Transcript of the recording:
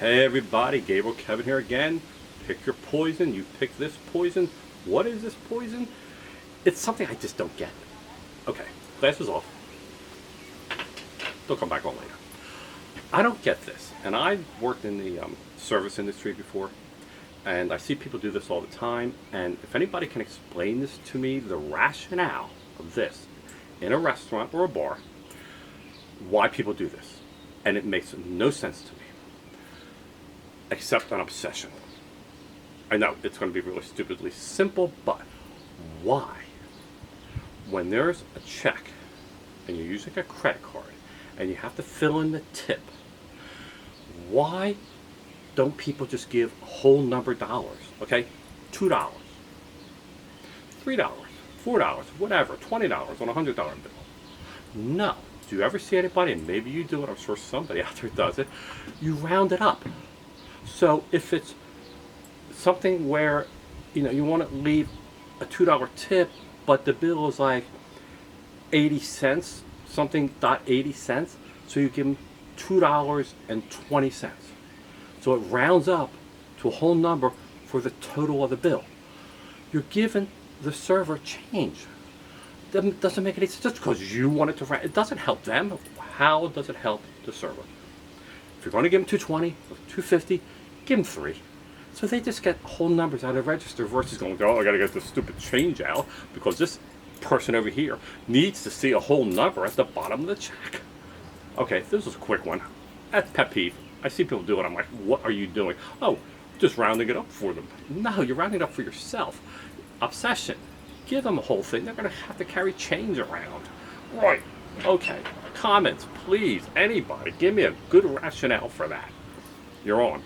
Hey everybody, Gabriel Kevin here again. Pick your poison. You pick this poison. What is this poison? It's something I just don't get. Okay, glasses off. They'll come back on later. I don't get this. And I worked in the service industry before, and I see people do this all the time. And if anybody can explain this to me, the rationale of this in a restaurant or a bar, why people do this. And it makes no sense to me. Except an obsession. I know it's going to be really stupidly simple, but why? When there's a check and you're using a credit card and you have to fill in the tip, why don't people just give a whole number of dollars? Okay, $2, $3, $4, whatever, $20 on a $100 bill. No. Do you ever see anybody, and maybe you do it, I'm sure somebody out there does it, you round it up. So if it's something where, you want to leave a $2 tip, but the bill is like 80 cents, something .80 cents, so you give them $2.20. So it rounds up to a whole number for the total of the bill. You're giving the server change. It doesn't make any sense just because you want it to round. It doesn't help them. How does it help the server? If you're going to give them 220 or 250, give them 3. So they just get whole numbers out of the register versus going, oh, I got to get this stupid change out because this person over here needs to see a whole number at the bottom of the check. Okay, this is a quick one. That's pet peeve. I see people do it. I'm like, what are you doing? Oh, just rounding it up for them. No, you're rounding it up for yourself. Obsession. Give them a whole thing. They're going to have to carry change around. Right. Okay. Comments, please. Anybody. Give me a good rationale for that. You're on.